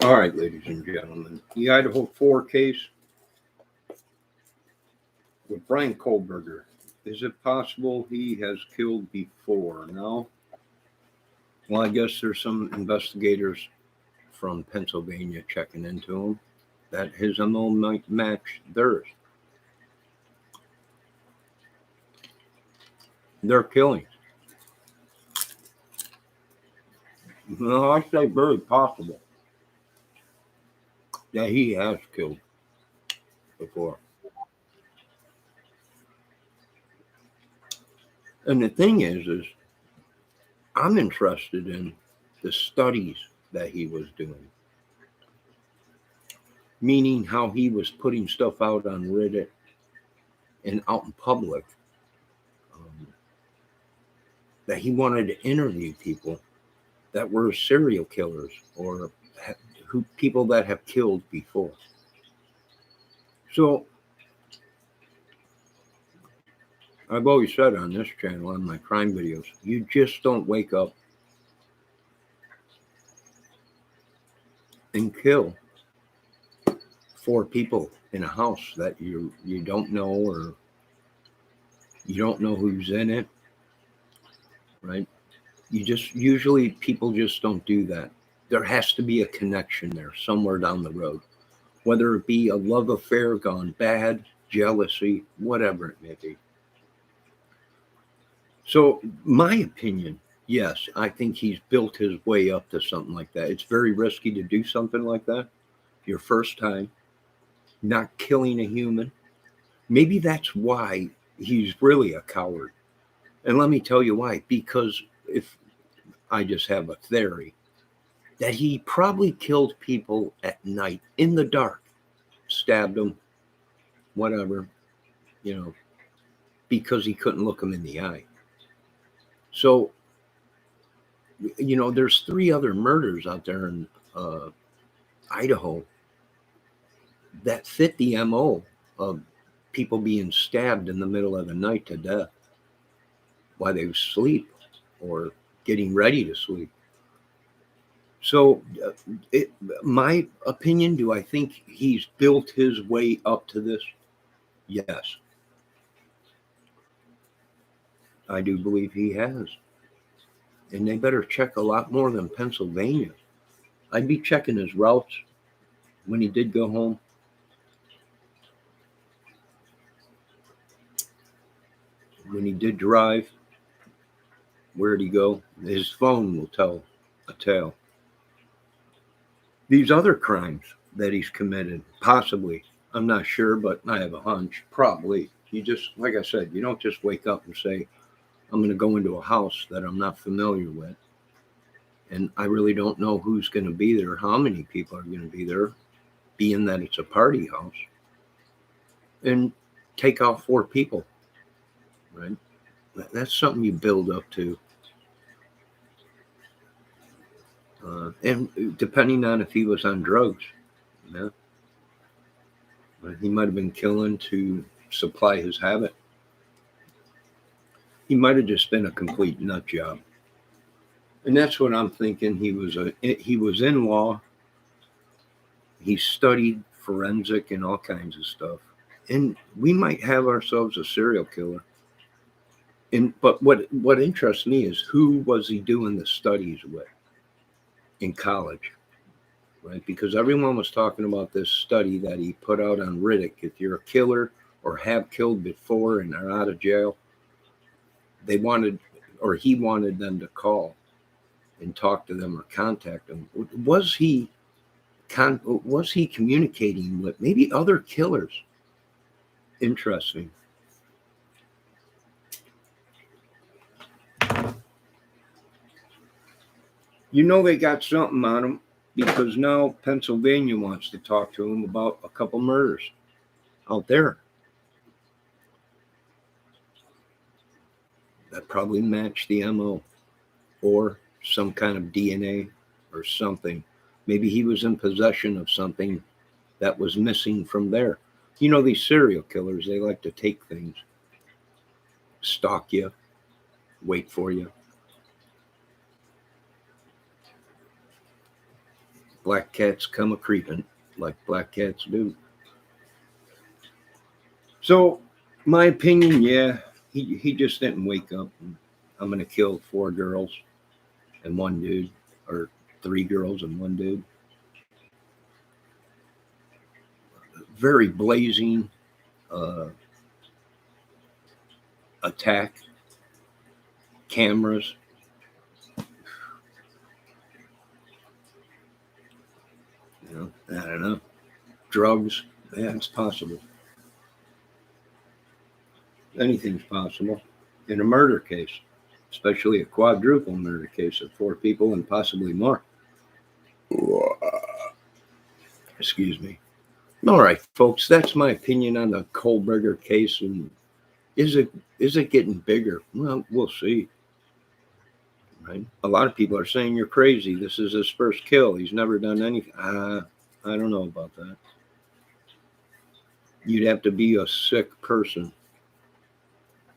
All right, ladies and gentlemen, the Idaho 4 case with Brian Kohlberger. Is it possible he has killed before? No. Well, I guess there's some investigators from Pennsylvania checking into him that his MO might match theirs. They're killings. No, I say very possible that he has killed before. And the thing is I'm interested in the studies that he was doing, meaning how he was putting stuff out on Reddit and out in public, that he wanted to interview people that were serial killers or people that have killed before. So I've always said on this channel, on my crime videos, you just don't wake up and kill 4 people in a house that you don't know, or you don't know who's in it, right? Usually people just don't do that. There has to be a connection there somewhere down the road, whether it be a love affair gone bad, jealousy, whatever it may be. So my opinion, yes, I think he's built his way up to something like that. It's very risky to do something like that. Your first time, not killing a human. Maybe that's why he's really a coward. And let me tell you why. Because if I just have a theory that he probably killed people at night in the dark, stabbed them, whatever, because he couldn't look them in the eye. So, there's 3 other murders out there in Idaho that fit the MO of people being stabbed in the middle of the night to death while they sleep or getting ready to sleep. So, my opinion, do I think he's built his way up to this? Yes. I do believe he has. And they better check a lot more than Pennsylvania. I'd be checking his routes when he did go home. When he did drive, where'd he go? His phone will tell a tale. These other crimes that he's committed, possibly, I'm not sure, but I have a hunch, probably. You just, like I said, you don't just wake up and say, I'm going to go into a house that I'm not familiar with, and I really don't know who's going to be there, how many people are going to be there, being that it's a party house, and take out 4 people, right? That's something you build up to. And depending on if he was on drugs, he might have been killing to supply his habit. He might have just been a complete nut job. And that's what I'm thinking. He was in law. He studied forensic and all kinds of stuff. And we might have ourselves a serial killer. But what interests me is, who was he doing the studies with in college, right? Because everyone was talking about this study that he put out on Reddit. If you're a killer or have killed before and are out of jail, he wanted them to call and talk to them or contact them. Was he communicating with maybe other killers? Interesting. They got something on him, because now Pennsylvania wants to talk to him about a couple murders out there that probably match the MO, or some kind of DNA or something. Maybe he was in possession of something that was missing from there. These serial killers, they like to take things, stalk you, wait for you. Black cats come a creeping, like black cats do. So, my opinion, yeah, he just didn't wake up and I'm going to kill 4 girls and 1 dude, or 3 girls and 1 dude. Very blazing uh, attack, cameras. I don't know. Drugs, yeah, it's possible. Anything's possible in a murder case, especially a quadruple murder case of 4 people and possibly more. Excuse me. All right, folks, that's my opinion on the Kohlberger case. And is it getting bigger? Well, we'll see. Right? A lot of people are saying you're crazy. This is his first kill. He's never done anything. I don't know about that. You'd have to be a sick person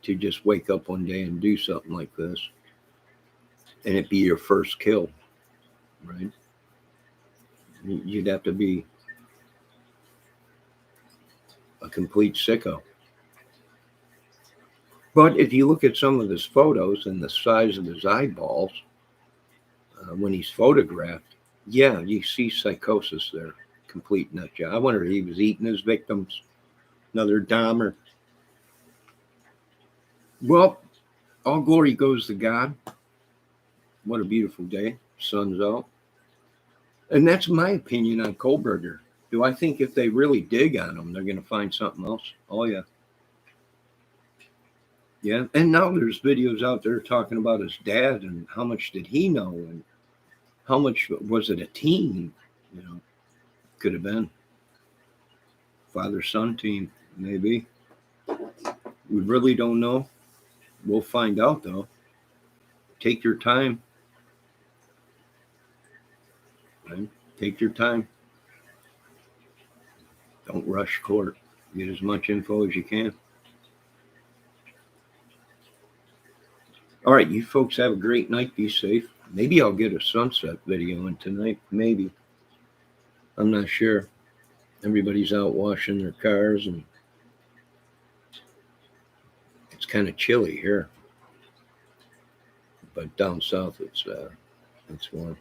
to just wake up one day and do something like this, and it be your first kill, right? You'd have to be a complete sicko. But if you look at some of his photos and the size of his eyeballs when he's photographed, yeah, you see psychosis there, complete nut job. I wonder if he was eating his victims. Another Dahmer. Well, all glory goes to God. What a beautiful day. Sun's out. And that's my opinion on Kohlberger. Do I think if they really dig on him, they're going to find something else? Oh, yeah. Yeah. And now there's videos out there talking about his dad and how much did he know and how much was it a team? Could have been father-son team, maybe. We really don't know. We'll find out, though. Take your time. Right? Take your time. Don't rush court. Get as much info as you can. All right, you folks have a great night. Be safe. Maybe I'll get a sunset video in tonight. Maybe. I'm not sure. Everybody's out washing their cars, and it's kind of chilly here. But down south, it's warm.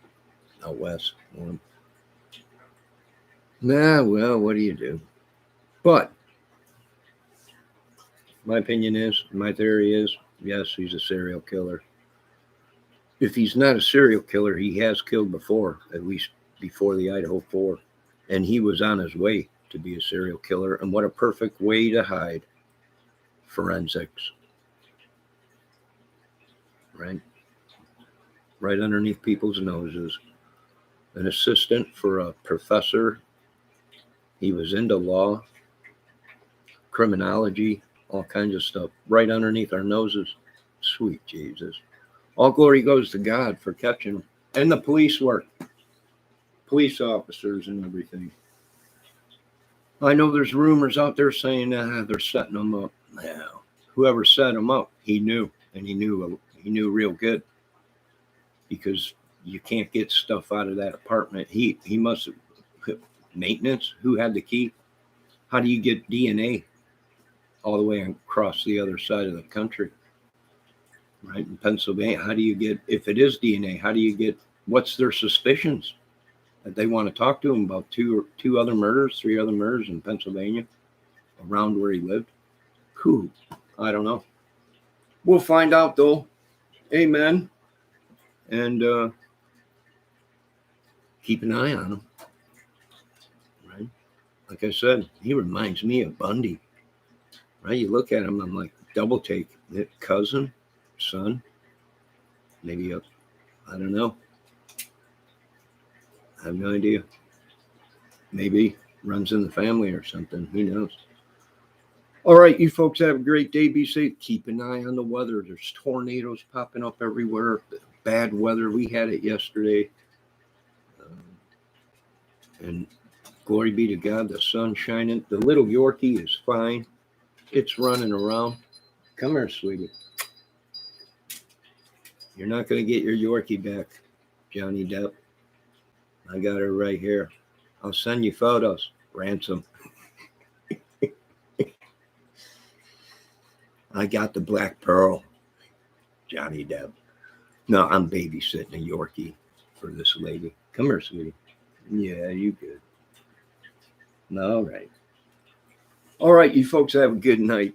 Out west, warm. Nah, well, what do you do? But my opinion is, my theory is, yes, he's a serial killer. If he's not a serial killer, he has killed before, at least before the Idaho 4. And he was on his way to be a serial killer. And what a perfect way to hide forensics. Right? Right underneath people's noses. An assistant for a professor. He was into law, criminology, all kinds of stuff. Right underneath our noses. Sweet Jesus. All glory goes to God for catching him. And the police work. Police officers and everything. I know there's rumors out there saying they're setting them up. Now, whoever set him up, he knew. And he knew real good. Because you can't get stuff out of that apartment. He must have. Maintenance? Who had the key? How do you get DNA all the way across the other side of the country? Right, in Pennsylvania, how do you get, if it is DNA, how do you get, what's their suspicions? That they want to talk to him about 3 other murders in Pennsylvania, around where he lived? Who? I don't know. We'll find out, though. Amen. And keep an eye on him. Right? Like I said, he reminds me of Bundy. Right? You look at him, I'm like, double take. Cousin? Son, maybe I don't know. I have no idea. Maybe runs in the family or something. Who knows? All right, you folks have a great day. Be safe. Keep an eye on the weather. There's tornadoes popping up everywhere. Bad weather. We had it yesterday. And glory be to God, the sun's shining. The little Yorkie is fine. It's running around. Come here, sweetie. You're not going to get your Yorkie back, Johnny Depp. I got her right here. I'll send you photos. Ransom. I got the Black Pearl. Johnny Depp. No, I'm babysitting a Yorkie for this lady. Come here, sweetie. Yeah, you good. All right. All right, you folks have a good night.